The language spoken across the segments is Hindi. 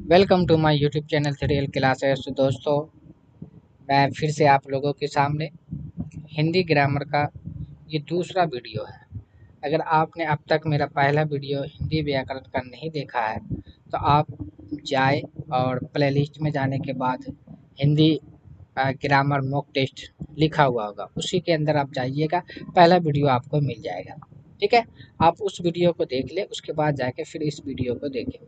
Welcome to my YouTube channel थ्रियल क्लासेस। तो दोस्तों, मैं फिर से आप लोगों के सामने हिंदी ग्रामर का ये दूसरा वीडियो है। अगर आपने अब तक मेरा पहला वीडियो हिंदी व्याकरण का नहीं देखा है तो आप जाए और प्लेलिस्ट में जाने के बाद हिंदी ग्रामर मॉक टेस्ट लिखा हुआ होगा, उसी के अंदर आप जाइएगा, पहला वीडियो आपको मिल जाएगा। ठीक है, आप उस वीडियो को देख लें, उसके बाद जाके फिर इस वीडियो को देखें।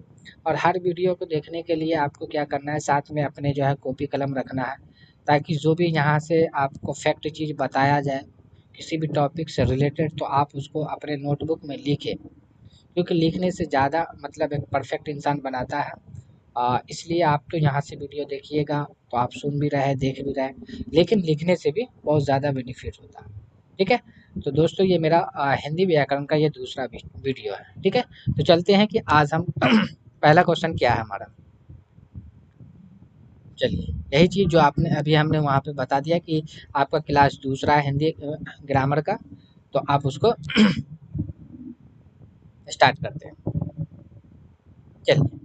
और हर वीडियो को देखने के लिए आपको क्या करना है, साथ में अपने जो है कॉपी कलम रखना है, ताकि जो भी यहाँ से आपको फैक्ट चीज़ बताया जाए किसी भी टॉपिक से रिलेटेड, तो आप उसको अपने नोटबुक में लिखें, क्योंकि लिखने से ज़्यादा मतलब एक परफेक्ट इंसान बनाता है। इसलिए आप तो यहाँ से वीडियो देखिएगा तो आप सुन भी रहे देख भी रहे, लेकिन लिखने से भी बहुत ज़्यादा बेनिफिट होता है। ठीक है, तो दोस्तों ये मेरा हिंदी व्याकरण का ये दूसरा वीडियो है। ठीक है, तो चलते हैं कि आज हम पहला क्वेश्चन क्या है हमारा। चलिए, यही चीज़ जो आपने अभी हमने वहाँ पे बता दिया कि आपका क्लास दूसरा है हिंदी ग्रामर का, तो आप उसको स्टार्ट करते हैं। चलिए,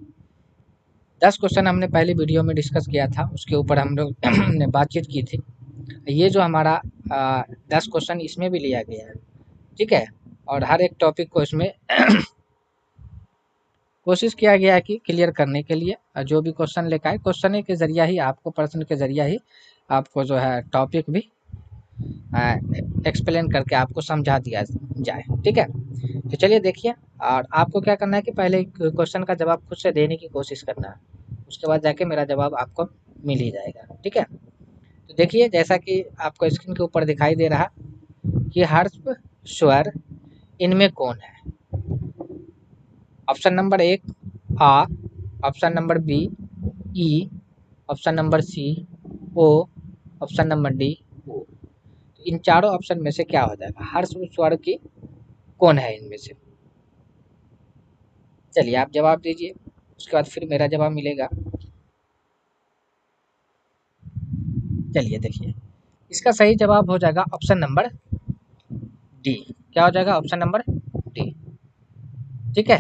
10 क्वेश्चन हमने पहले वीडियो में डिस्कस किया था, उसके ऊपर हम लोग ने बातचीत की थी। ये जो हमारा 10 क्वेश्चन इसमें भी लिया गया है। ठीक है, और हर एक टॉपिक को इसमें कोशिश किया गया है कि क्लियर करने के लिए जो भी क्वेश्चन लेकर आए, क्वेश्चन के जरिया ही आपको, प्रश्न के जरिया ही आपको जो है टॉपिक भी एक्सप्लेन करके आपको समझा दिया जाए। ठीक है, तो चलिए देखिए, और आपको क्या करना है कि पहले क्वेश्चन का जवाब खुद से देने की कोशिश करना है, उसके बाद जाके मेरा जवाब आपको मिल ही जाएगा। ठीक है, तो देखिए, जैसा कि आपको स्क्रीन के ऊपर दिखाई दे रहा कि हर्ष स्वर इनमें कौन है। ऑप्शन नंबर 1 आ, ऑप्शन नंबर बी ई, ऑप्शन नंबर सी ओ, ऑप्शन नंबर डी ओ। इन चारों ऑप्शन में से क्या हो जाएगा, हर्ष स्वर की कौन है इनमें से। चलिए आप जवाब दीजिए, उसके बाद फिर मेरा जवाब मिलेगा। चलिए देखिए, इसका सही जवाब हो जाएगा ऑप्शन नंबर डी। क्या हो जाएगा, ऑप्शन नंबर डी। ठीक है,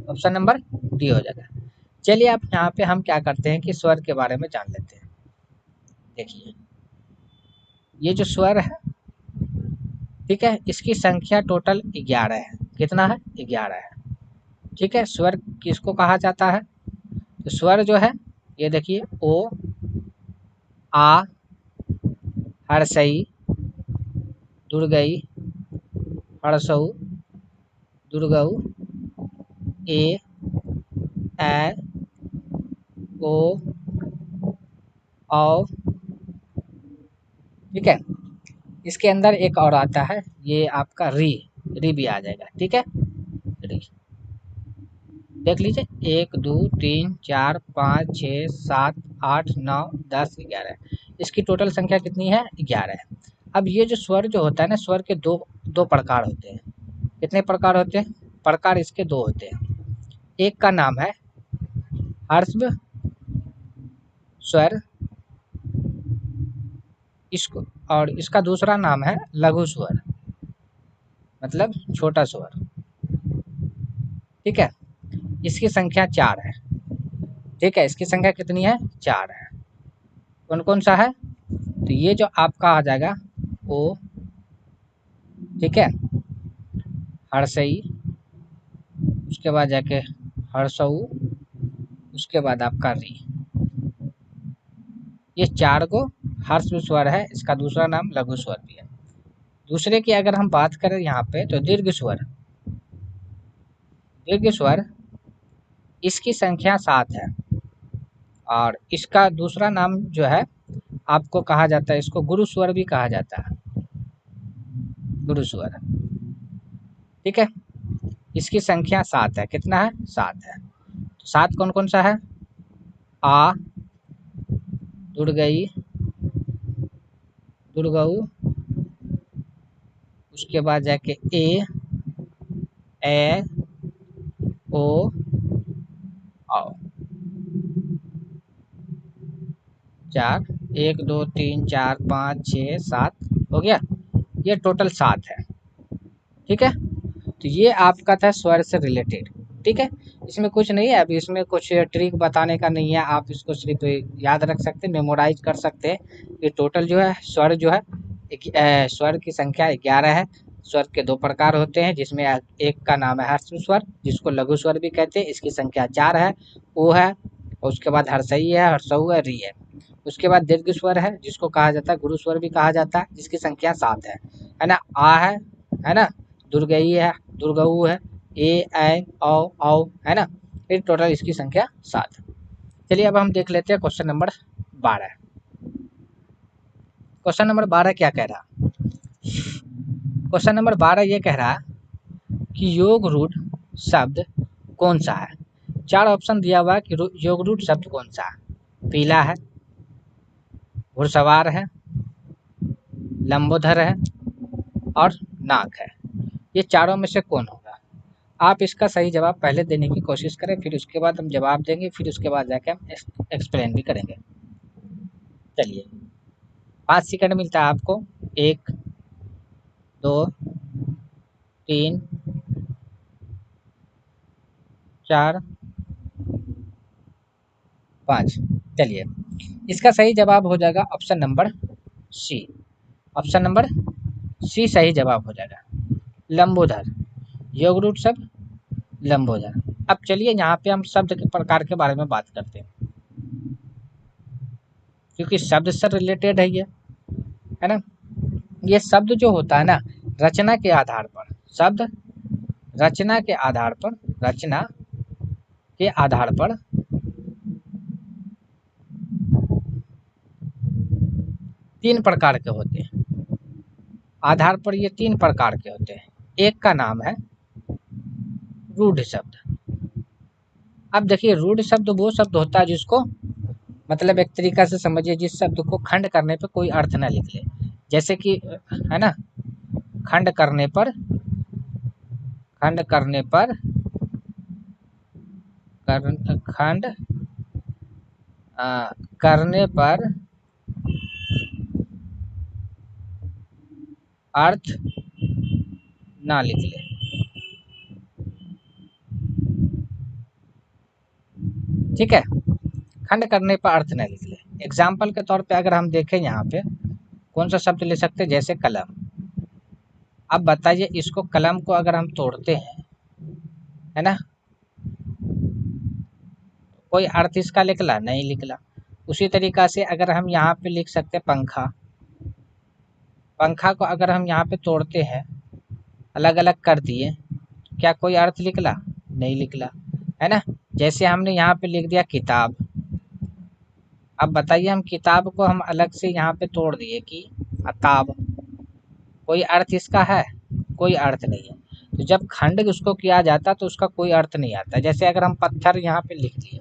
ऑप्शन नंबर डी हो जाएगा। चलिए, अब यहाँ पे हम क्या करते हैं कि स्वर के बारे में जान लेते हैं। देखिए, ये जो स्वर है, ठीक है, इसकी संख्या टोटल 11 है। कितना है, 11 है। ठीक है, स्वर किसको कहा जाता है, तो स्वर जो है, ये देखिए, ओ, आ, हर्षई, दुर्गई, हर्षऊ, दुर्गऊ, ए, ऐ, ओ, औ। ठीक है, इसके अंदर एक और आता है, ये आपका री, री भी आ जाएगा। ठीक है, री देख लीजिए, 1 2 3 4 5 6 7 8 9 10 11, इसकी टोटल संख्या कितनी है, 11 है। अब ये जो स्वर जो होता है ना, स्वर के दो दो प्रकार होते हैं। कितने प्रकार होते हैं, प्रकार इसके दो होते हैं। एक का नाम है हर्ष स्वर, इसको, और इसका दूसरा नाम है लघु स्वर, मतलब छोटा स्वर। ठीक है, इसकी संख्या 4 है। ठीक है, इसकी संख्या कितनी है, 4 है। कौन कौन सा है, तो ये जो आपका आ जाएगा ओ, ठीक है, हर्षई, उसके बाद जाके हर्षऊ, उसके बाद आपका री। ये 4 को हर्ष स्वर है, इसका दूसरा नाम लघु स्वर भी है। दूसरे की अगर हम बात करें यहाँ पे, तो दीर्घ स्वर, दीर्घ स्वर इसकी संख्या 7 है, और इसका दूसरा नाम जो है आपको कहा जाता है, इसको गुरु स्वर भी कहा जाता है, गुरु स्वर। ठीक है, इसकी संख्या 7 है। कितना है, 7 है। तो 7 कौन कौन सा है, आ, दुर्गई, दुर्गऊ, उसके बाद जाके ए, ए, ओ, औ। 4, 1 2 3 4 5 6 7 हो गया, ये टोटल 7 है। ठीक है, तो ये आपका था स्वर से रिलेटेड। ठीक है, इसमें कुछ नहीं है, अभी इसमें कुछ ट्रिक बताने का नहीं है, आप इसको सिर्फ याद रख सकते हैं, मेमोराइज कर सकते हैं। ये टोटल जो है स्वर जो है स्वर की संख्या 11 है। स्वर के 2 प्रकार होते हैं, जिसमें एक का नाम है ह्रस्व स्वर, जिसको लघु स्वर भी कहते हैं, इसकी संख्या 4 है, ओ है, और उसके बाद हर्षई है, हर्षऊ है, री है। उसके बाद दीर्घ स्वर है, जिसको कहा जाता है गुरु स्वर भी कहा जाता है, जिसकी संख्या 7 है ना। आ है ना, दुर्गई है, दुर्गऊ है, ए ऐ औ है ना। ये टोटल इसकी संख्या 7 है। चलिए अब हम देख लेते हैं क्वेश्चन नंबर 12। क्वेश्चन नंबर 12 क्या कह रहा है? क्वेश्चन नंबर 12 ये कह रहा है कि योग रूढ़ शब्द कौन सा है? 4 ऑप्शन दिया हुआ है कि योग रूढ़ शब्द कौन सा है? पीला है, घुड़सवार है, लंबोदर है और नाक है। ये चारों में से कौन होगा? आप इसका सही जवाब पहले देने की कोशिश करें, फिर उसके बाद हम जवाब देंगे, फिर उसके बाद जाके हम एक्सप्लेन भी करेंगे। चलिए 5 सेकंड मिलता है आपको। 1 2 3 4 5। चलिए इसका सही जवाब हो जाएगा option number C. Option number C सही जवाब हो जाएगा, लंबोदर। योग रूट शब्द लंबोदर। अब चलिए यहाँ पे हम शब्द के प्रकार के बारे में बात करते हैं, क्योंकि शब्द से रिलेटेड है ये, है ना। ये शब्द जो होता है ना, रचना के आधार पर, शब्द रचना के आधार पर, रचना के आधार पर 3 प्रकार के होते हैं। आधार पर ये 3 प्रकार के होते हैं। एक का नाम है रूढ़ शब्द। अब देखिए रूढ़ शब्द वो शब्द होता है जिसको, मतलब एक तरीका से समझिए, जिस शब्द को खंड करने पे कोई अर्थ ना निकले। जैसे कि है ना, खंड करने पर, खंड करने पर खंड करने पर अर्थ ना निकले। ठीक है, खंड करने पर अर्थ ना निकले। एग्जाम्पल के तौर पे अगर हम देखें यहाँ पे कौन सा शब्द ले सकते हैं, जैसे कलम। अब बताइए इसको, कलम को अगर हम तोड़ते हैं, है ना, कोई अर्थ इसका निकला? नहीं निकला। उसी तरीका से अगर हम यहाँ पे लिख सकते हैं पंखा। पंखा को अगर हम यहाँ पे तोड़ते हैं, अलग अलग कर दिए, क्या कोई अर्थ निकला? नहीं निकला, है ना। जैसे हमने यहाँ पे लिख दिया किताब। अब बताइए हम किताब को हम अलग से यहाँ पे तोड़ दिए कि अताब, कोई अर्थ इसका है? कोई अर्थ नहीं है। तो जब खंड उसको किया जाता तो उसका कोई अर्थ नहीं आता। जैसे अगर हम पत्थर यहाँ पे लिख दिए,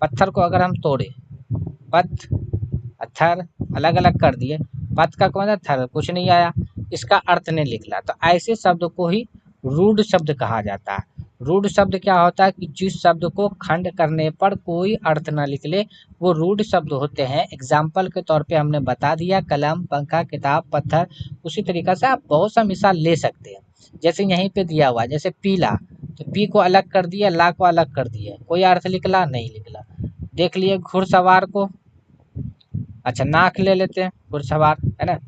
पत्थर को अगर हम तोड़े, पत्थ पत्थर अलग अलग कर दिए, पत्थ का कौन सा थर, कुछ नहीं आया, इसका अर्थ नहीं निकला। तो ऐसे शब्द को ही रूढ़ शब्द कहा जाता है। रूढ़ शब्द क्या होता है कि जिस शब्द को खंड करने पर कोई अर्थ ना निकले, वो रूढ़ शब्द होते हैं। एग्जाम्पल के तौर पे हमने बता दिया, कलम, पंखा, किताब, पत्थर। उसी तरीक़ा से आप बहुत सा मिसाल ले सकते हैं। जैसे यहीं पे दिया हुआ, जैसे पीला, तो पी को अलग कर दिया, ला को अलग कर दिया, कोई अर्थ निकला? नहीं निकला। देख लिए घुड़सवार को, अच्छा नाक ले लेते हैं, घुड़सवार, है ना,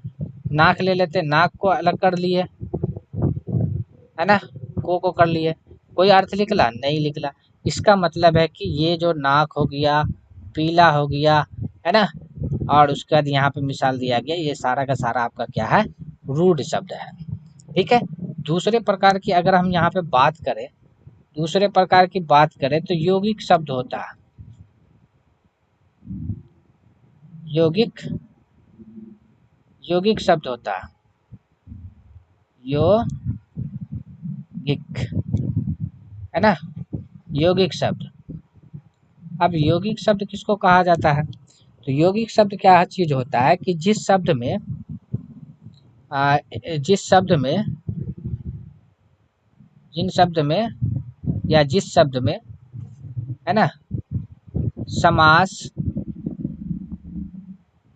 नाक ले लेते हैं, नाक को अलग कर लिए, है ना, को कर लिए, कोई अर्थ निकला? नहीं निकला। इसका मतलब है कि ये जो नाक हो गया, पीला हो गया, है ना, और उसके बाद यहाँ पे मिसाल दिया गया, ये सारा का सारा आपका क्या है? रूढ़ शब्द है। ठीक है। दूसरे प्रकार की अगर हम यहाँ पे बात करें, दूसरे प्रकार की बात करें तो यौगिक शब्द होता है। यौगिक, यौगिक शब्द होता है, यौगिक, है ना, यौगिक शब्द। अब यौगिक शब्द किसको कहा जाता है? तो यौगिक शब्द क्या चीज होता है कि जिस शब्द में जिस शब्द में, जिन शब्द में या जिस शब्द में, है ना, समास,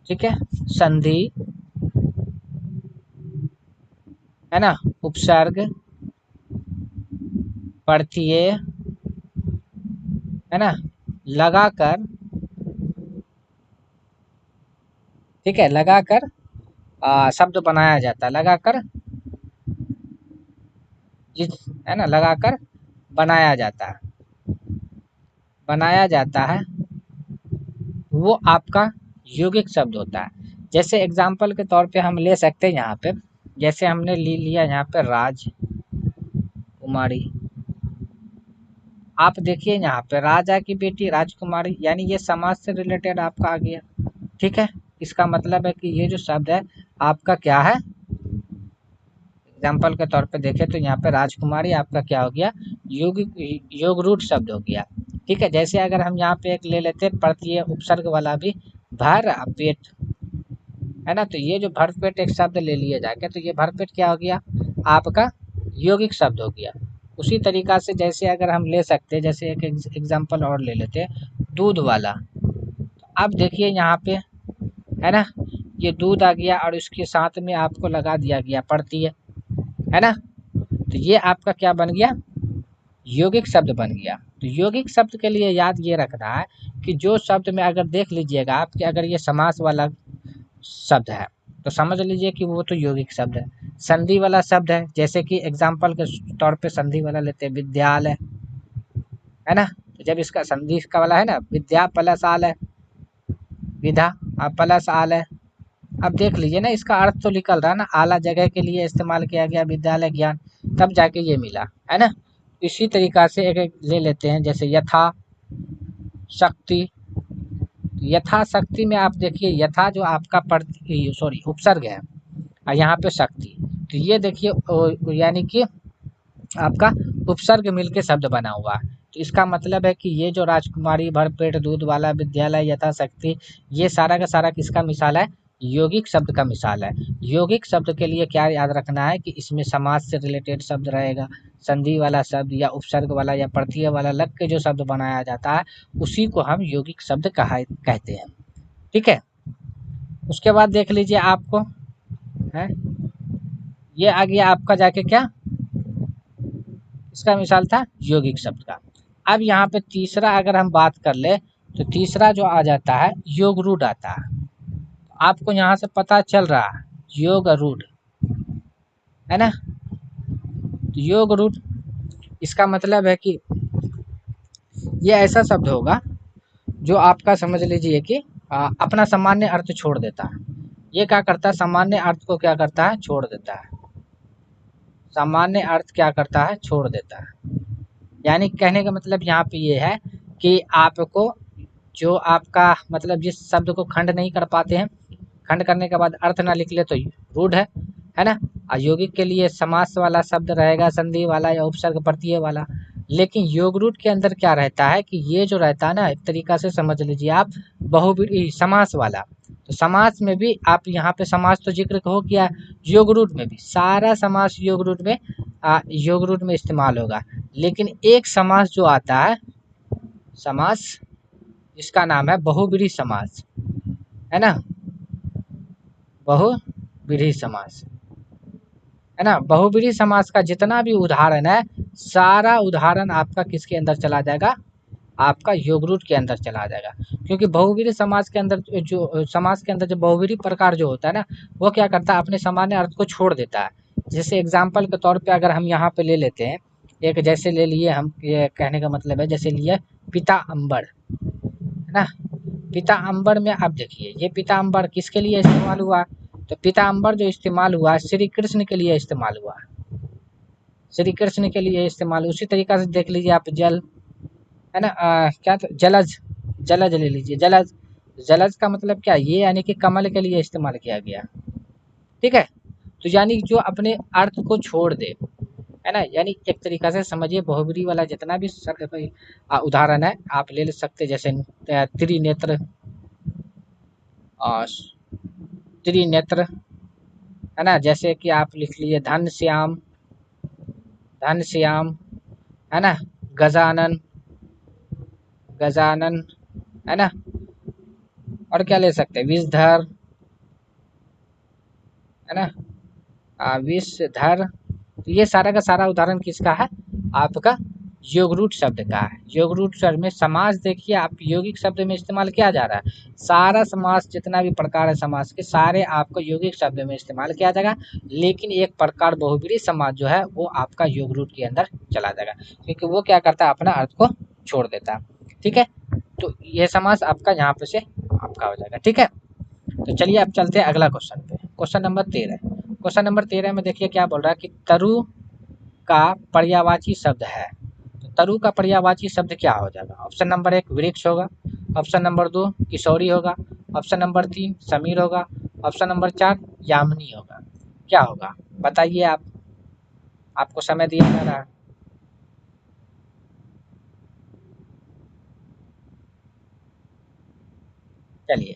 ठीक है, संधि, है ना, उपसर्ग, पढ़ती है ना, लगाकर, ठीक है, लगाकर शब्द बनाया जाता है, लगाकर जिस, है ना, लगाकर बनाया जाता है, बनाया जाता है, वो आपका यौगिक शब्द होता है। जैसे एग्जाम्पल के तौर पे हम ले सकते हैं यहाँ पे, जैसे हमने ले लिया यहाँ पे राजकुमारी। आप देखिए यहाँ पे राजा की बेटी राजकुमारी, यानी ये समाज से रिलेटेड आपका आ गया। ठीक है, इसका मतलब है कि ये जो शब्द है आपका क्या है, एग्जाम्पल के तौर पे देखें तो यहाँ पे राजकुमारी आपका क्या हो गया, योग रूट शब्द हो गया। ठीक है, जैसे अगर हम यहाँ पे एक ले लेते हैं प्रत्यय उपसर्ग वाला भी, भर पेट, है ना, तो ये जो भरपेट एक शब्द ले लिया जाके, तो ये भरपेट क्या हो गया आपका यौगिक शब्द हो गया। उसी तरीका से जैसे अगर हम ले सकते हैं, जैसे एक एग्जाम्पल और ले लेते हैं, दूध वाला। अब देखिए यहाँ पे, है ना, ये दूध आ गया और इसके साथ में आपको लगा दिया गया पड़ती है ना, तो ये आपका क्या बन गया, यौगिक शब्द बन गया। तो यौगिक शब्द के लिए याद ये रखना है कि जो शब्द में अगर देख लीजिएगा आपके, अगर ये समास वाला शब्द है तो समझ लीजिए कि वो तो यौगिक शब्द है। संधि वाला शब्द है, जैसे कि एग्जाम्पल के तौर पे संधि वाला लेते हैं विद्यालय, है ना, तो जब इसका संधि का वाला है ना, विद्या प्लस आल है, विधा प्लस आल है। अब देख लीजिए ना, इसका अर्थ तो निकल रहा है ना, आला जगह के लिए इस्तेमाल किया गया विद्यालय ज्ञान, तब जाके ये मिला, है ना। इसी तरीका से एक ले लेते हैं, जैसे यथा शक्ति। यथाशक्ति में आप देखिए यथा जो आपका सॉरी उपसर्ग है और यहाँ पे शक्ति, तो ये देखिए यानी कि आपका उपसर्ग मिलके शब्द बना हुआ है। तो इसका मतलब है कि ये जो राजकुमारी, भरपेट, दूध वाला, विद्यालय, यथाशक्ति, ये सारा का सारा किसका मिसाल है, यौगिक शब्द का मिसाल है। यौगिक शब्द के लिए क्या याद रखना है कि इसमें समाज से रिलेटेड शब्द रहेगा, संधि वाला शब्द या उपसर्ग वाला या प्रत्यय वाला लग के जो शब्द बनाया जाता है उसी को हम यौगिक शब्द कहते हैं। ठीक है, उसके बाद देख लीजिए आपको है, ये आ गया आपका जाके क्या, इसका मिसाल था यौगिक शब्द का। अब यहाँ पे तीसरा अगर हम बात कर ले, तो तीसरा जो आ जाता है योग रूढ़ आता है। आपको यहाँ से पता चल रहा है योग रूढ़, है ना, तो योग रूढ़ इसका मतलब है कि ये ऐसा शब्द होगा जो आपका समझ लीजिए कि अपना सामान्य अर्थ छोड़ देता है। ये क्या करता है, सामान्य अर्थ को क्या करता है, छोड़ देता है, सामान्य अर्थ क्या करता है, छोड़ देता है। यानी कहने का मतलब यहाँ पे ये है कि आपको जो आपका मतलब जिस शब्द को खंड नहीं कर पाते हैं, खंड करने के बाद अर्थ ना निकले तो रूढ़ है ना। यौगिक के लिए समास वाला शब्द रहेगा, संधि वाला या उपसर्ग प्रत्यय वाला। लेकिन योग रूढ़ के अंदर क्या रहता है कि ये जो रहता है ना, एक तरीका से समझ लीजिए आप बहुव्रीहि समास वाला। तो समास में भी आप यहाँ पे समास तो जिक्र हो किया, योग रूढ़ में भी सारा समास योग रूढ़ में योग रूढ़ में इस्तेमाल होगा। लेकिन एक समास जो आता है, समास इसका नाम है बहुव्रीहि समास, है ना, बहुव्रीहि समास, है ना। बहुव्रीहि समास का जितना भी उदाहरण है, सारा उदाहरण आपका किसके अंदर चला जाएगा, आपका योग रूढ़ के अंदर चला जाएगा। क्योंकि बहुव्रीहि समास के अंदर जो समास के अंदर जो बहुव्रीहि प्रकार जो होता है ना, वो क्या करता है, अपने सामान्य अर्थ को छोड़ देता है। जैसे एग्जाम्पल के तौर पे अगर हम यहाँ पे ले लेते हैं, एक जैसे ले लिए हम, ये कहने का मतलब है जैसे लिए पिता अम्बर, है ना, पिता अम्बर में आप देखिए ये पिता अम्बर किसके लिए इस्तेमाल हुआ, तो पिता अम्बर जो इस्तेमाल हुआ श्री कृष्ण के लिए इस्तेमाल हुआ, श्री कृष्ण के लिए इस्तेमाल। उसी तरीका से देख लीजिए आप जल, है ना, क्या तो जलज, जलज ले लीजिए, जलज, जलज का मतलब क्या, ये यानी कि कमल के लिए इस्तेमाल किया गया। ठीक है, तो यानी जो अपने अर्थ को छोड़ दे, है ना, यानी एक तरीका से समझिए बहुव्रीहि वाला जितना भी उदाहरण है आप ले सकते, जैसे त्रिनेत्र, त्रिनेत्र, है ना, जैसे कि आप लिख लीजिए धन श्याम, धन श्याम, है ना, गजानन, गजानन, है ना, और क्या ले सकते हैं, विषधर, है ना, विषधर। तो ये सारा का सारा उदाहरण किसका है, आपका योग रूट शब्द का है। योग रूट शब्द में समास देखिए आप यौगिक शब्द में इस्तेमाल किया जा रहा है। सारा समास जितना भी प्रकार है समास के सारे आपको यौगिक शब्द में इस्तेमाल किया जाएगा, लेकिन एक प्रकार बहुब्रीहि समास जो है वो आपका योग रूट के अंदर चला जाएगा, क्योंकि वो क्या करता है अपना अर्थ को छोड़ देता है। ठीक है, तो यह समास आपका यहाँ पे से आपका हो जाएगा। ठीक है, तो चलिए अब चलते हैं अगला क्वेश्चन पे। Question number 13। क्वेश्चन नंबर 13 में देखिए क्या बोल रहा है कि तरु का पर्यायवाची शब्द है। तो तरु का पर्यायवाची शब्द क्या हो जाएगा? ऑप्शन नंबर 1 वृक्ष होगा, ऑप्शन नंबर 2 किशोरी होगा, ऑप्शन नंबर 3 समीर होगा, ऑप्शन नंबर 4 यामिनी होगा। क्या होगा बताइए आप, आपको समय दिया जा रहा है। चलिए,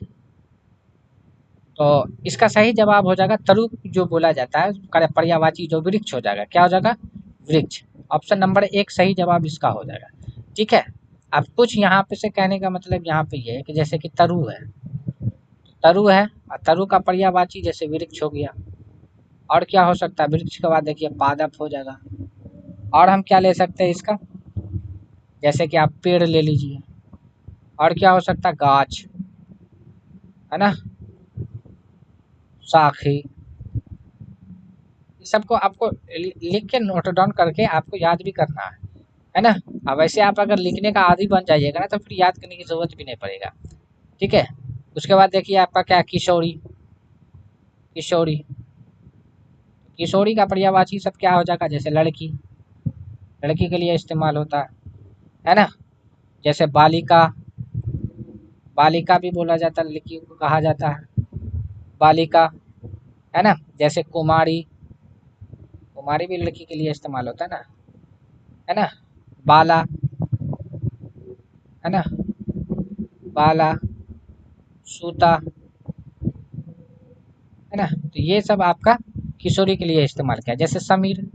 तो इसका सही जवाब हो जाएगा तरु जो बोला जाता है पर्यायवाची जो वृक्ष हो जाएगा। क्या हो जाएगा? वृक्ष। ऑप्शन नंबर 1 सही जवाब इसका हो जाएगा। ठीक है, अब कुछ यहाँ पे से कहने का मतलब यहाँ पे ये है कि जैसे कि तरु है, तरु है और तरु का पर्यायवाची जैसे वृक्ष हो गया। और क्या हो सकता है? वृक्ष के बाद देखिए पादप हो जाएगा। और हम क्या ले सकते हैं इसका? जैसे कि आप पेड़ ले लीजिए। और क्या हो सकता है? गाछ, है ना, साखी। इस सबको आपको लिख के नोट डाउन करके आपको याद भी करना है ना। अब वैसे आप अगर लिखने का आदी बन जाइएगा ना तो फिर याद करने की जरूरत भी नहीं पड़ेगा। ठीक है, उसके बाद देखिए आपका क्या, किशोरी। किशोरी, किशोरी का पर्यायवाची शब्द क्या हो जाएगा? जैसे लड़की, लड़की के लिए इस्तेमाल होता है ना। जैसे बालिका, बालिका भी बोला जाता है, लड़की को कहा जाता है बालिका, है ना। जैसे कुमारी, कुमारी भी लड़की के लिए इस्तेमाल होता है ना। बाला, है ना, बाला, सूता, है ना। तो ये सब आपका किशोरी के लिए इस्तेमाल किया। जैसे समीर,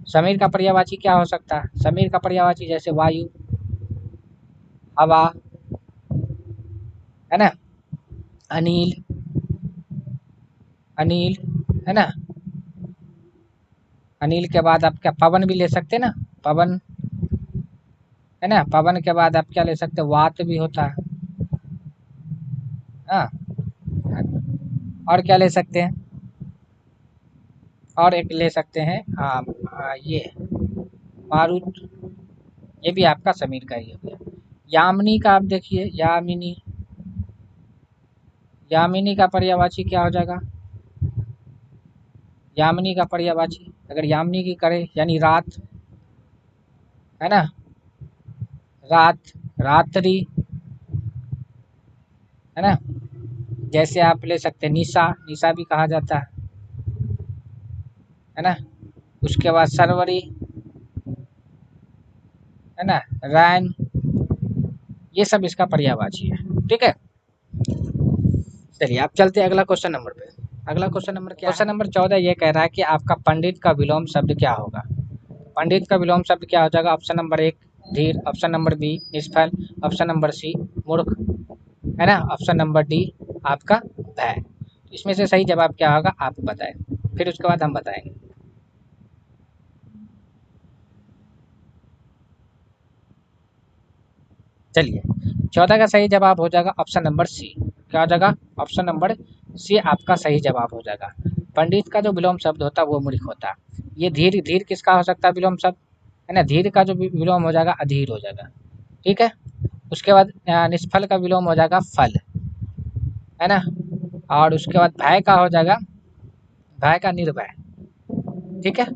समीर का पर्यायवाची क्या हो सकता है? समीर का पर्यायवाची जैसे वायु, हवा, है ना, अनिल, अनिल, है ना। अनिल के बाद आप क्या पवन भी ले सकते हैं ना, पवन, है ना। पवन के बाद आप क्या ले सकते हैं? वात भी होता है। हाँ, और क्या ले सकते हैं? और एक ले सकते हैं ये मारुत, ये भी आपका समीर का ही हो गया। यामिनी का आप देखिए, यामिनी, यामिनी का पर्यायवाची क्या हो जाएगा? यामिनी का पर्यायवाची अगर यामिनी की करें यानी रात, है ना, रात, रात्रि, है ना। जैसे आप ले सकते हैं निशा, निशा भी कहा जाता है ना। उसके बाद सरवरी, है ना, रैन, ये सब इसका पर्यायवाची है। ठीक है, चलिए आप चलते हैं अगला क्वेश्चन नंबर पे। अगला क्वेश्चन नंबर क्या? क्वेश्चन नंबर 14 ये कह रहा है कि आपका पंडित का विलोम शब्द क्या होगा? पंडित का विलोम शब्द क्या हो जाएगा? ऑप्शन नंबर 1 धीर, ऑप्शन नंबर बी निष्फल, ऑप्शन नंबर सी मूर्ख, है ना, ऑप्शन नंबर डी आपका भय। इसमें से सही जवाब क्या होगा आप बताएं, फिर उसके बाद हम बताएंगे। चलिए, 14 का सही जवाब हो जाएगा ऑप्शन नंबर सी। क्या हो जाएगा? ऑप्शन नंबर सी आपका सही जवाब हो जाएगा। पंडित का जो विलोम शब्द होता है वो मूर्ख होता है। ये धीर, धीर किसका हो सकता है विलोम शब्द? है ना, धीर का जो विलोम हो जाएगा अधीर हो जाएगा। ठीक है, उसके बाद निष्फल का विलोम हो जाएगा फल, है ना। और उसके बाद भय का हो जाएगा, भय का निर्भय। ठीक है,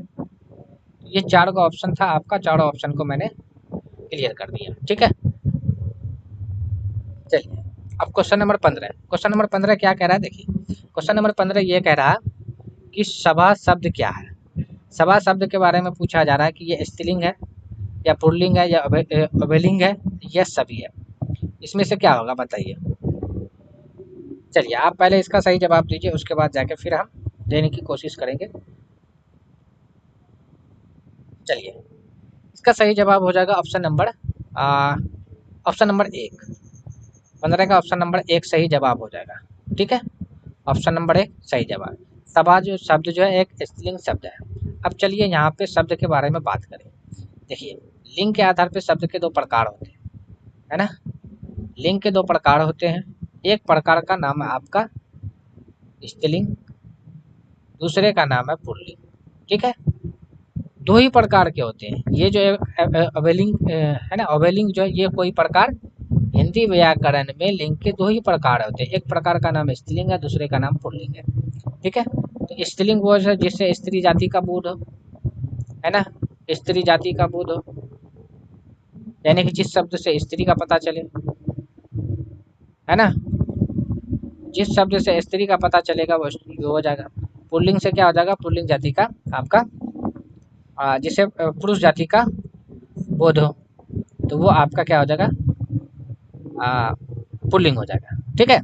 ये चारों का ऑप्शन था आपका, चारों ऑप्शन को मैंने क्लियर कर दिया। ठीक है, चलिए अब क्वेश्चन नंबर 15। क्वेश्चन नंबर 15 क्या कह रहा है देखिए। क्वेश्चन नंबर 15 ये कह रहा है कि सभा शब्द क्या है? सभा शब्द के बारे में पूछा जा रहा है कि ये स्त्रीलिंग है या पुल्लिंग है या अभिलिंग है या सभी है। इसमें से क्या होगा बताइए। चलिए आप पहले इसका सही जवाब दीजिए, उसके बाद जाके फिर हम देने की कोशिश करेंगे। चलिए, इसका सही जवाब हो जाएगा ऑप्शन नंबर ऑप्शन नंबर 1। 15 का ऑप्शन नंबर 1 सही जवाब हो जाएगा। ठीक है, ऑप्शन नंबर 1 सही जवाब। सभा जो शब्द जो है एक स्त्रीलिंग शब्द है। अब चलिए यहाँ पे शब्द के बारे में बात करें। देखिए, लिंग के आधार पे शब्द के दो प्रकार होते हैं, है ना। लिंग के दो प्रकार होते हैं। एक प्रकार का नाम है आपका स्त्रीलिंग, दूसरे का नाम है पुल्लिंग। ठीक है, दो ही प्रकार के होते हैं। ये जो अवेलिंग है ना, अवेलिंग जो है ये कोई प्रकार, हिंदी व्याकरण में लिंग के दो ही प्रकार होते हैं। एक प्रकार का नाम स्त्रीलिंग है, दूसरे का नाम पुल्लिंग है। ठीक है, तो स्त्रीलिंग वो है जिससे स्त्री जाति का बोध हो, है ना, स्त्री जाति का बोध हो, यानी कि जिस शब्द से स्त्री का पता चले, है ना, जिस शब्द से स्त्री का पता चलेगा वो हो जाएगा। पुल्लिंग से क्या हो जाएगा, पुल्लिंग जाति का आपका जिसे पुरुष जाति का बोध हो, तो वो आपका क्या हो जाएगा, पुल्लिंग हो जाएगा। ठीक है,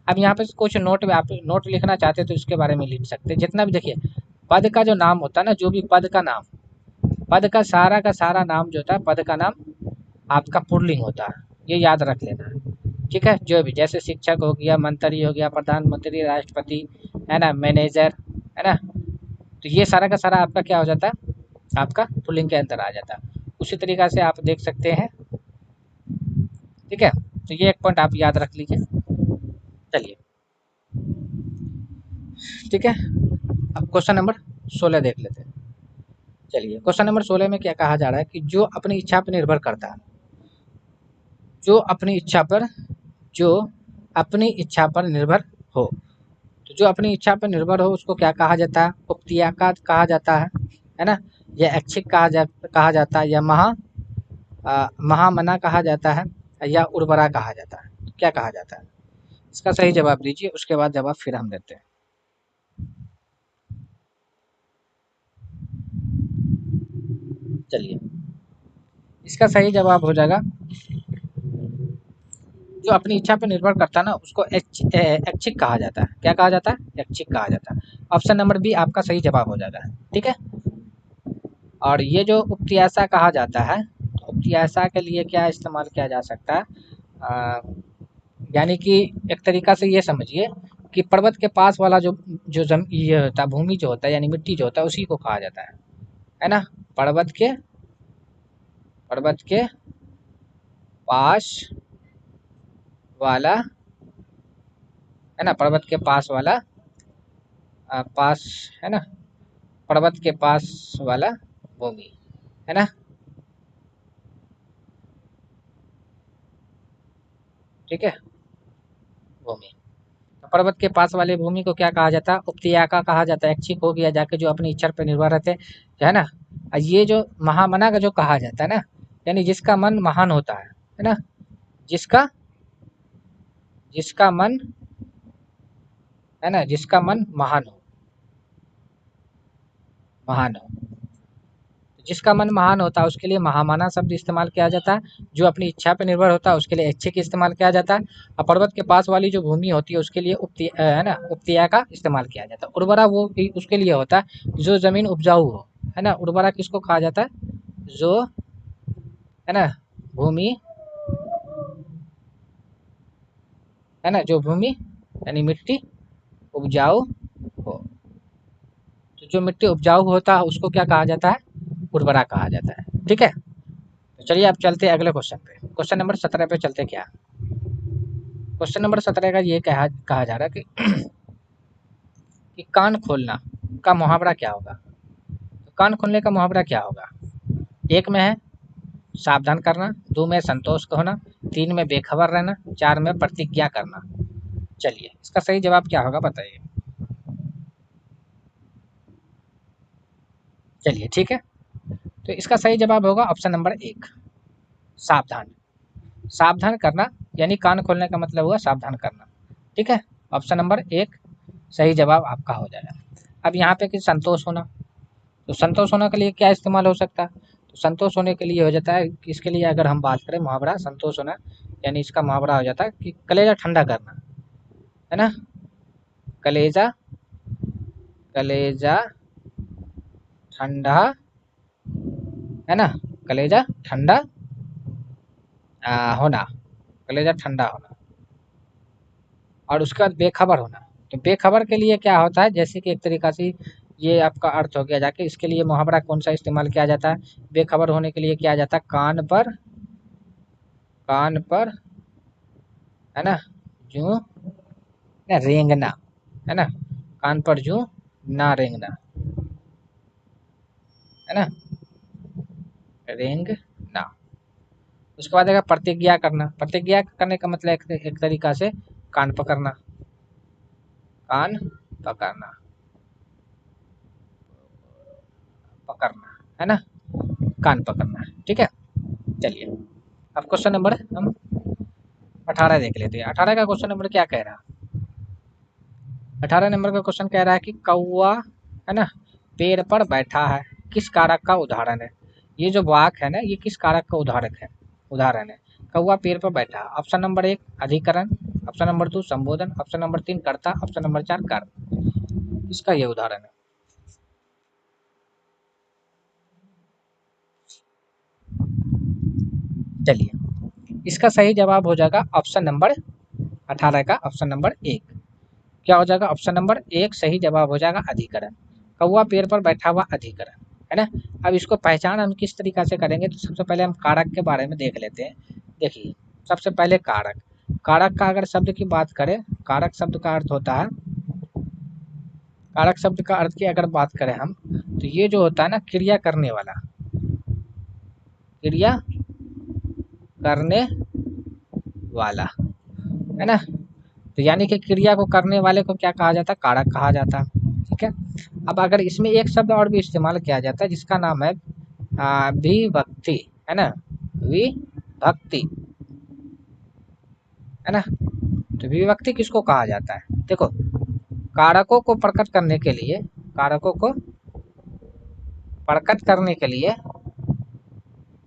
अब यहाँ पे कुछ नोट में आप नोट लिखना चाहते हैं तो इसके बारे में लिख सकते हैं। जितना भी देखिए पद का जो नाम होता है ना, जो भी पद का नाम, पद का सारा नाम जो होता है, पद का नाम आपका पुल्लिंग होता है, ये याद रख लेना है। ठीक है, जो भी जैसे शिक्षक हो गया, मंत्री हो गया, प्रधानमंत्री, राष्ट्रपति, है ना, मैनेजर, है ना, तो ये सारा का सारा आपका क्या हो जाता है, आपका पुल्लिंग के अंदर आ जाता है। उसी तरीक़ा से आप देख सकते हैं। ठीक है, तो ये एक पॉइंट आप याद रख लीजिए। चलिए, ठीक है, अब क्वेश्चन नंबर 16 देख लेते हैं। चलिए, क्वेश्चन नंबर 16 में क्या कहा जा रहा है कि जो अपनी इच्छा पर निर्भर करता है, जो अपनी इच्छा पर, जो अपनी इच्छा पर निर्भर हो, तो जो अपनी इच्छा पर निर्भर हो उसको क्या कहा जाता है, उपत्याकात कहा जाता है ना, या ऐच्छिक कहा जाता है, या महामना कहा जाता है, या उर्वरा कहा जाता है। तो क्या कहा जाता है, इसका सही जवाब दीजिए, उसके बाद जवाब फिर हम देते हैं। चलिए, इसका सही जवाब हो जाएगा, जो अपनी इच्छा पर निर्भर करता है ना उसको ऐच्छिक कहा जाता है। क्या कहा जाता है, ऐच्छिक कहा जाता है। ऑप्शन नंबर बी आपका सही जवाब हो जाएगा। ठीक है, और ये जो उपत्यासा कहा जाता है, तो उपत्यासा के लिए क्या इस्तेमाल किया जा सकता है, यानी कि एक तरीका से ये समझिए कि पर्वत के पास वाला जो जो ये होता है, भूमि जो होता है यानी मिट्टी जो होता है, उसी को कहा जाता है ना। पर्वत के पास वाला, है ना, पर्वत के पास वाला पास, है ना, पर्वत के पास वाला भूमि, है ना। ठीक है, भूमि, तो पर्वत के पास वाले भूमि को क्या कहा जाता है, उपत्याका कहा जाता है। ऐच्छिक हो गया जाके जो अपनी इच्छा पर निर्भर रहते हैं, है ना। ये जो महामना का जो कहा जाता है ना, यानी जिसका मन महान होता है ना, जिसका जिसका मन, है ना, जिसका मन महान हो, जिसका मन महान होता है उसके लिए महामाना शब्द इस्तेमाल किया जाता है। जो अपनी इच्छा पर निर्भर होता है उसके लिए ऐच्छिक इस्तेमाल किया जाता है। और पर्वत के पास वाली जो भूमि होती है उसके लिए है ना, उपत्या का इस्तेमाल किया जाता है। उर्वरा वो उसके लिए होता है जो जमीन उपजाऊ हो, है ना। उर्वरा किसको कहा जाता है, जो, है ना, भूमि, है ना, जो भूमि यानी मिट्टी उपजाऊ हो, तो जो मिट्टी उपजाऊ होता है उसको क्या कहा जाता है, उर्वरा कहा जाता है। ठीक है, तो चलिए आप चलते हैं अगले क्वेश्चन पे। क्वेश्चन नंबर 17 पे चलते क्या। क्वेश्चन नंबर 17 का ये कहा जा रहा है कि कान खोलना का मुहावरा क्या होगा। तो कान खोलने का मुहावरा क्या होगा, एक में है सावधान करना, दो में संतोष होना, तीन में बेखबर रहना, चार में प्रतिज्ञा करना। चलिए, इसका सही जवाब क्या होगा बताइए। चलिए, ठीक है, तो इसका सही जवाब होगा ऑप्शन नंबर एक, सावधान। सावधान करना यानी कान खोलने का मतलब हुआ सावधान करना। ठीक है, ऑप्शन नंबर एक सही जवाब आपका हो जाएगा। अब यहाँ पे कि संतोष होना, तो संतोष होने के लिए क्या इस्तेमाल हो सकता है, तो संतोष होने के लिए हो जाता है कि इसके लिए अगर हम बात करें मुहावरा संतोष होना, यानी इसका मुहावरा हो जाता है कि कलेजा ठंडा करना, है ना। कलेजा कलेजा ठंडा, है ना, कलेजा ठंडा होना, कलेजा ठंडा होना। और उसके बाद बेखबर होना, तो बेखबर के लिए क्या होता है, जैसे कि एक तरीका से ये आपका अर्थ हो गया जाके। इसके लिए मुहावरा कौन सा इस्तेमाल किया जाता है? बेखबर होने के लिए किया जाता है कान पर है ना जूं ना रेंगना, है ना, कान पर जूं ना रेंगना, है ना, रेंगना। उसके बाद आएगा प्रतिज्ञा करना। प्रतिज्ञा करने का मतलब एक तरीका से कान पकड़ना, कान पकड़ना, पकड़ना, है ना, कान पकड़ना। ठीक है, चलिए अब क्वेश्चन नंबर हम 18 देख लेते हैं। 18 का क्वेश्चन नंबर क्या कह रहा है? 18 नंबर का क्वेश्चन कह रहा है कि कौवा, है ना, पेड़ पर बैठा है, किस कारक का उदाहरण है? ये जो वाक है ना, ये किस कारक का उदाहरण है? कौवा पेड़ पर बैठा। ऑप्शन नंबर 1 अधिकरण, ऑप्शन नंबर 2 संबोधन, ऑप्शन नंबर 3 कर्ता, ऑप्शन नंबर 4 कर्म। इसका ये उदाहरण है। चलिए इसका सही जवाब हो जाएगा ऑप्शन नंबर 18 का ऑप्शन नंबर 1। क्या हो जाएगा? ऑप्शन नंबर 1 सही जवाब हो जाएगा अधिकरण। कौवा पेड़ पर बैठा हुआ अधिकरण, है ना। अब इसको पहचान हम किस तरीका से करेंगे, तो सबसे पहले हम कारक के बारे में देख लेते हैं। देखिए सबसे पहले कारक, कारक का अगर शब्द की बात करें, कारक शब्द का अर्थ होता है, कारक शब्द का अर्थ की अगर बात करें हम, तो ये जो होता है ना क्रिया करने वाला, क्रिया करने वाला, है ना। तो यानी कि क्रिया को करने वाले को क्या कहा जाता है? कारक कहा जाता है। ठीक है। अब अगर इसमें एक शब्द और भी इस्तेमाल किया जाता है जिसका नाम है विभक्ति, है ना, विभक्ति, है ना। तो विभक्ति किसको कहा जाता है? देखो कारकों को प्रकट करने के लिए, कारकों को प्रकट करने के लिए,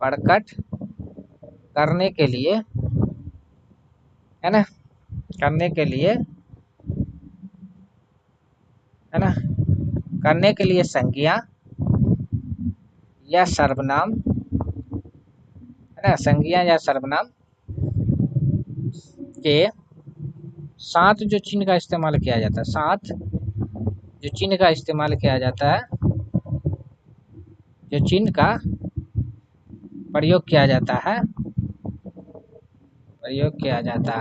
प्रकट करने के लिए, है ना, करने के लिए, है ना, करने के लिए संज्ञा या सर्वनाम, है ना, संज्ञा या सर्वनाम के साथ जो चिन्ह का इस्तेमाल किया जाता है, साथ जो चिन्ह का इस्तेमाल किया जाता है, जो चिन्ह का प्रयोग किया जाता है, प्रयोग किया जाता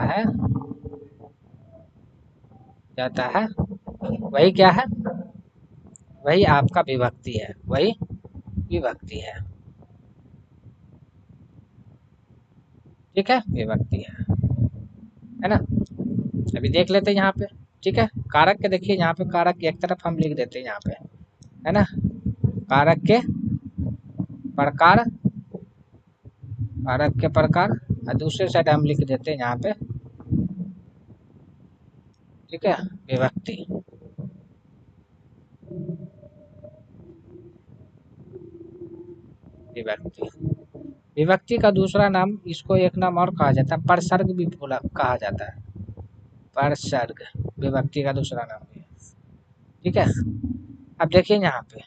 है वही क्या है? वही आपका विभक्ति है, वही विभक्ति ठीक है, विभक्ति है ना। अभी देख लेते हैं यहाँ पे। ठीक है, कारक के देखिए यहाँ पे, कारक के एक तरफ हम लिख देते हैं यहाँ पे, है ना, कारक के प्रकार, कारक के प्रकार, और दूसरे साइड हम लिख देते हैं यहाँ पे, ठीक है, विभक्ति। विभक्ति, विभक्ति का दूसरा नाम, इसको एक नाम और कहा जाता है, परसर्ग भी बोला कहा जाता है, परसर्ग विभक्ति का दूसरा नाम है। ठीक है। अब देखिए यहाँ पे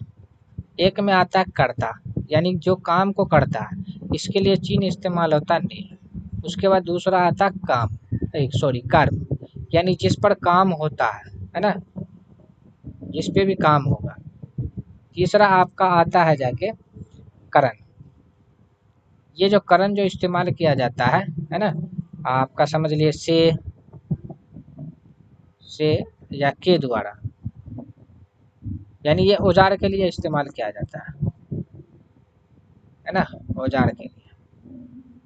एक में आता है कर्ता, यानी जो काम को करता है, इसके लिए चिन्ह इस्तेमाल होता है ने। उसके बाद दूसरा आता है काम, सॉरी कर्म, यानी जिस पर काम होता है ना, जिस पे भी काम होगा। तीसरा आपका आता है जाके करण। ये जो करण जो इस्तेमाल किया जाता है ना, आपका समझ लिए से या के द्वारा, यानी ये औजार के लिए इस्तेमाल किया जाता है ना, औजार के लिए।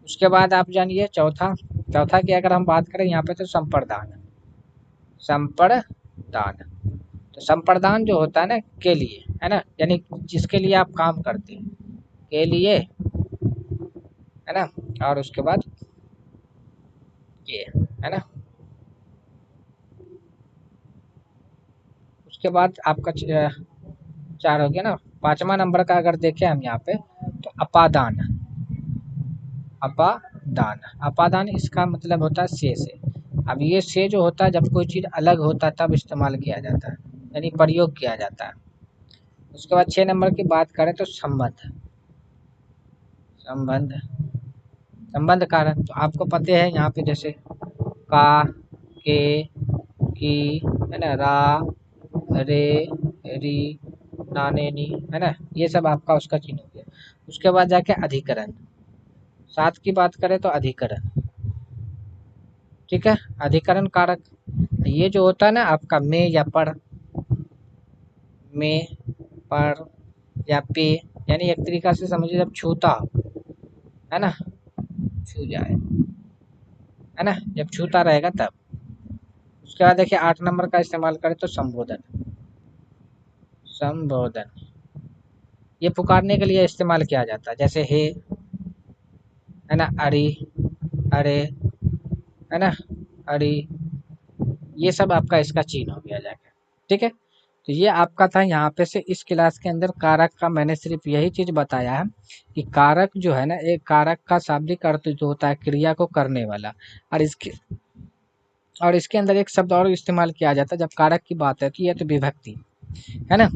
उसके बाद आप जानिए चौथा, चौथा की अगर हम बात करें यहाँ पे तो संप्रदान, संप्रदान। तो संप्रदान जो होता है ना के लिए, है ना, यानी जिसके लिए आप काम करते हैं, के लिए, है ना, और उसके बाद ये, है ना। उसके बाद आपका चार हो गया ना। पांचवा नंबर का अगर देखें हम यहाँ पे, तो अपादान, अपादान, अपादान इसका मतलब होता है से। अब ये से जो होता है जब कोई चीज़ अलग होता है तब इस्तेमाल किया जाता है, यानी प्रयोग किया जाता है। उसके बाद 6 नंबर की बात करें तो संबंध, संबंध, संबंध कारण। तो आपको पता है यहाँ पे जैसे का, के, की, है ना, रा, रे, री, नाने नी, है ना, ये सब आपका उसका चिन्ह हो गया। उसके बाद जाके अधिकरण, सात की बात करें तो अधिकरण, ठीक है, अधिकरण कारक, ये जो होता है ना आपका में या पर, में, पर या पे, यानी एक तरीका से समझिए जब छूता हो, है ना, छू जाए, है ना, जब छूता रहेगा तब। उसके बाद देखिए 8 नंबर का इस्तेमाल करें तो संबोधन, संबोधन ये पुकारने के लिए इस्तेमाल किया जाता है, जैसे हे, है ना, अरे, अरे, है ना, अरे, ये सब आपका इसका चिन्ह हो गया जाके, ठीक है। तो ये आपका था यहाँ पे से इस क्लास के अंदर कारक का मैंने सिर्फ यही चीज बताया है कि कारक जो है ना, एक कारक का शाब्दिक अर्थ जो होता है क्रिया को करने वाला, और इसके अंदर एक शब्द और इस्तेमाल किया जाता है जब कारक की बात है, तो ये तो विभक्ति, है ना,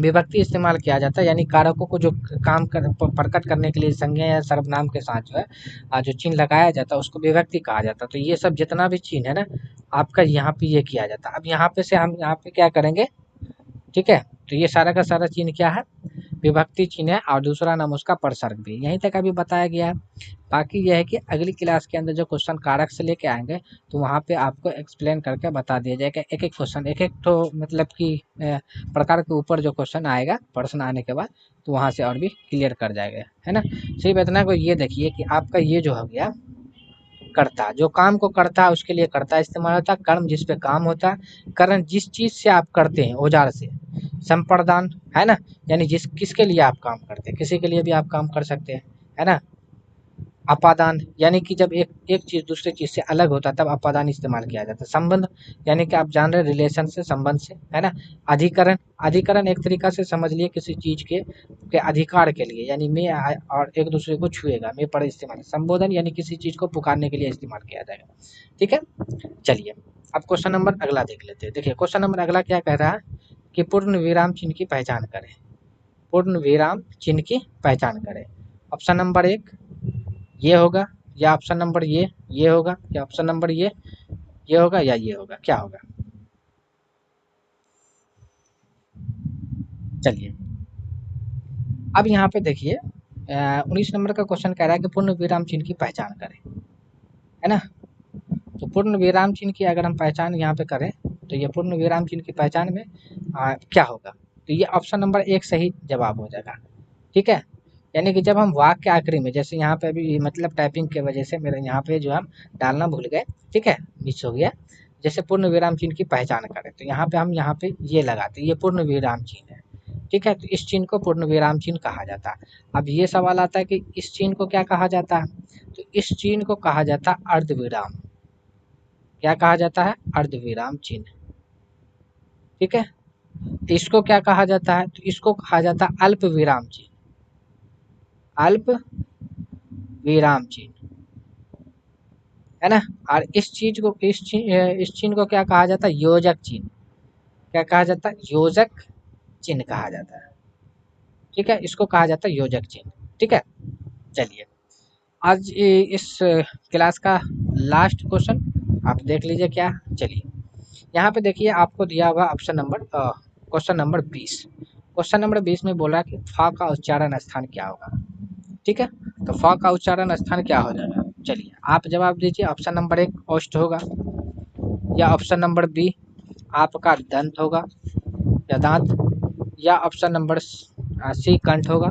विभक्ति इस्तेमाल किया जाता है, यानी कारकों को जो काम कर प्रकट करने के लिए संज्ञा या सर्वनाम के साथ जो है जो चिन्ह लगाया जाता है उसको विभक्ति कहा जाता है। तो ये सब जितना भी चिन्ह है ना आपका यहाँ पे ये किया जाता है। अब यहाँ पे से हम यहाँ पे क्या करेंगे, ठीक है, तो ये सारा का सारा चिन्ह क्या है, विभक्ति चिन्ह है, और दूसरा नाम उसका प्रसर्ग भी, यहीं तक अभी बताया गया है। बाकी यह है कि अगली क्लास के अंदर जो क्वेश्चन कारक से लेके आएंगे तो वहाँ पे आपको एक्सप्लेन करके बता दिया जाएगा, एक एक क्वेश्चन, एक एक तो मतलब कि प्रकार के ऊपर जो क्वेश्चन आएगा प्रश्न आने के बाद, तो वहाँ से और भी क्लियर कर जाएगा, है ना। सिर्फ इतना को ये देखिए कि आपका ये जो हो गया कर्ता, जो काम को करता है उसके लिए कर्ता इस्तेमाल होता है, कर्म जिस पे काम होता है, करण जिस चीज से आप करते हैं औजार से, संप्रदान, है ना, यानी जिस किसके लिए आप काम करते हैं, किसी के लिए भी आप काम कर सकते हैं, है ना, अपादान, यानी कि जब एक चीज दूसरे चीज से अलग होता है तब अपादान इस्तेमाल किया जाता है, संबंध, यानी कि आप जान रहे रिलेशन से, संबंध से, है ना, अधिकरण, अधिकरण एक तरीका से समझ लिए किसी चीज के अधिकार के लिए, यानी मैं और एक दूसरे को छुएगा, मैं पर इस्तेमाल, संबोधन यानी किसी चीज को पुकारने के लिए इस्तेमाल किया जाएगा, ठीक है। चलिए अब क्वेश्चन नंबर अगला देख लेते हैं। देखिए क्वेश्चन नंबर अगला क्या कह रहा है कि पूर्ण विराम चिन्ह की पहचान करें, पूर्ण विराम चिन्ह की पहचान करें। ऑप्शन नंबर एक ये होगा, या ऑप्शन नंबर ये होगा, या ऑप्शन नंबर ये होगा, या ये होगा, क्या होगा। चलिए अब यहाँ पे देखिए 19 नंबर का क्वेश्चन कह रहा है कि पूर्ण विराम चिन्ह की पहचान करें, है ना। तो पूर्ण विराम चिन्ह की अगर हम पहचान यहाँ पे करें तो ये पूर्ण विराम चिन्ह की पहचान में क्या होगा, तो ये ऑप्शन नंबर एक सही जवाब हो जाएगा, ठीक है। यानी कि जब हम वाक्य आखिरी में, जैसे यहाँ पे अभी मतलब टाइपिंग की वजह से मेरे यहाँ पे जो हम डालना भूल गए, ठीक है, मिस हो गया, जैसे पूर्ण विराम चिन्ह की पहचान करें तो यहाँ पे हम यहाँ पे ये लगाते, ये पूर्ण विराम चिन्ह है, ठीक है, तो इस चिन्ह को पूर्ण विराम चिन्ह कहा जाता है। अब ये सवाल आता है कि इस चिन्ह को क्या कहा जाता है, तो इस चिन्ह को कहा जाता है अर्धविराम, क्या कहा जाता है, अर्धविराम चिन्ह, ठीक है। इसको क्या कहा जाता है, तो इसको कहा जाता है अल्प विराम चिन्ह, अल्प विराम चिन्ह, है ना। और इस चीज को इस चिन्ह को क्या कहा जाता है, योजक चिन्ह, क्या कहा जाता है, योजक चिन्ह कहा जाता है, ठीक है, इसको कहा जाता है योजक चिन्ह, ठीक है। चलिए आज इस क्लास का लास्ट क्वेश्चन आप देख लीजिए क्या, चलिए यहाँ पे देखिए आपको दिया हुआ option number question number 20, question number 20 में बोला कि फा का उच्चारण स्थान क्या होगा, ठीक है। तो फा का उच्चारण स्थान क्या हो जाएगा, चलिए आप जवाब दीजिए, ऑप्शन नंबर एक औष्ठ होगा, या ऑप्शन नंबर बी आपका दंत होगा या दांत, या ऑप्शन नंबर सी कंठ होगा,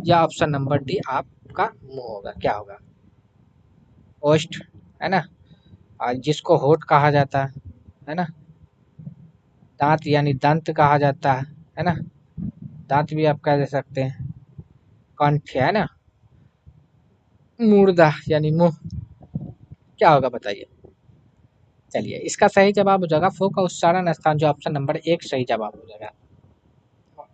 या ऑप्शन नंबर डी आपका मुंह होगा, क्या होगा, ओष्ठ, है ना, और जिसको होठ कहा जाता है ना, दांत यानी दंत कहा जाता है ना, दांत भी आप कह दे सकते हैं, कंठ है ना, मुर्दा यानी मुंह, क्या होगा बताइए। चलिए इसका सही जवाब हो जाएगा फो का उच्चारण स्थान, जो ऑप्शन नंबर एक सही जवाब हो जाएगा,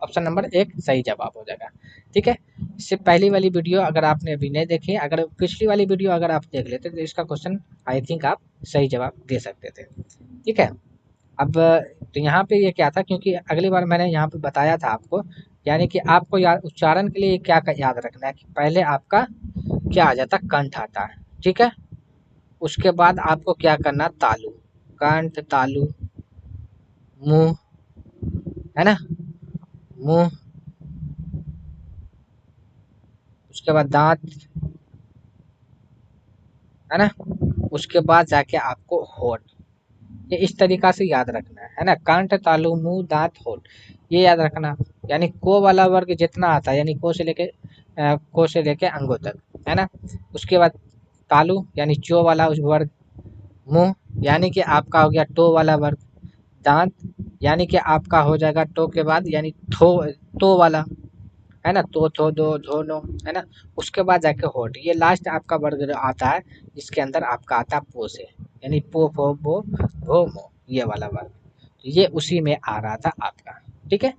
ऑप्शन नंबर एक सही जवाब हो जाएगा, ठीक है। इससे पहली वाली वीडियो अगर आपने अभी नहीं देखी, अगर पिछली वाली वीडियो अगर आप देख लेते तो इसका क्वेश्चन आई थिंक आप सही जवाब दे सकते थे, ठीक है। अब तो यहाँ पे ये क्या था, क्योंकि अगली बार मैंने यहाँ पे बताया था आपको, यानी कि आपको याद उच्चारण के लिए क्या याद रखना है कि पहले आपका क्या आ जाता, कंठ आता है, ठीक है, उसके बाद आपको क्या करना, तालु, कंठ तालु मुंह, है ना, मुंह, उसके बाद दांत, है ना, उसके बाद जाके आपको होठ। ये इस तरीका से याद रखना है ना, कंठ, तालु, मुंह, दांत, होठ, ये याद रखना। यानी को वाला वर्ग जितना आता है, यानी को से लेके अंगों तक, है ना। उसके बाद तालु यानी चो वाला उस वर्ग, मुंह यानी कि आपका हो गया टो वाला वर्ग, दांत यानी कि आपका हो जाएगा टो के बाद यानी थो, तो वाला, है ना, तो थो दो धो नो, है ना। उसके बाद जाके होठ, ये लास्ट आपका वर्ग जो आता है, जिसके अंदर आपका आता है पो से, यानी पो फो बो भो मो, ये वाला वर्ग, ये उसी में आ रहा था आपका। ठीक है,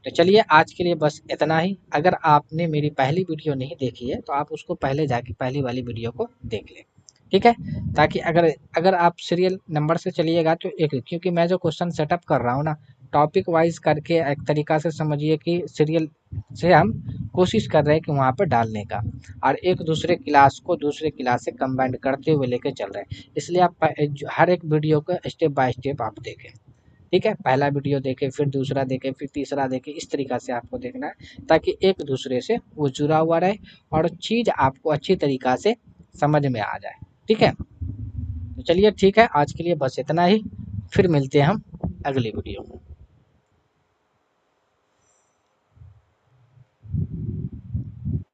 तो चलिए आज के लिए बस इतना ही। अगर आपने मेरी पहली वीडियो नहीं देखी है तो आप उसको पहले जाके पहली वाली वीडियो को देख लें। ठीक है, ताकि अगर अगर आप सीरियल नंबर से चलिएगा तो एक, क्योंकि मैं जो क्वेश्चन सेटअप कर रहा हूँ ना, टॉपिक वाइज करके एक तरीका से समझिए कि सीरियल से हम कोशिश कर रहे हैं कि वहाँ पर डालने का, और एक दूसरे क्लास को दूसरे क्लास से कंबाइंड करते हुए लेके चल रहे हैं, इसलिए आप हर एक वीडियो को स्टेप बाय स्टेप आप देखें। ठीक है, पहला वीडियो देखें, फिर दूसरा देखें, फिर तीसरा देखें, इस तरीका से आपको देखना है, ताकि एक दूसरे से वो जुड़ा हुआ रहे और चीज़ आपको अच्छी तरीका से समझ में आ जाए। ठीक है, तो चलिए ठीक है, आज के लिए बस इतना ही, फिर मिलते हैं हम अगली वीडियो में।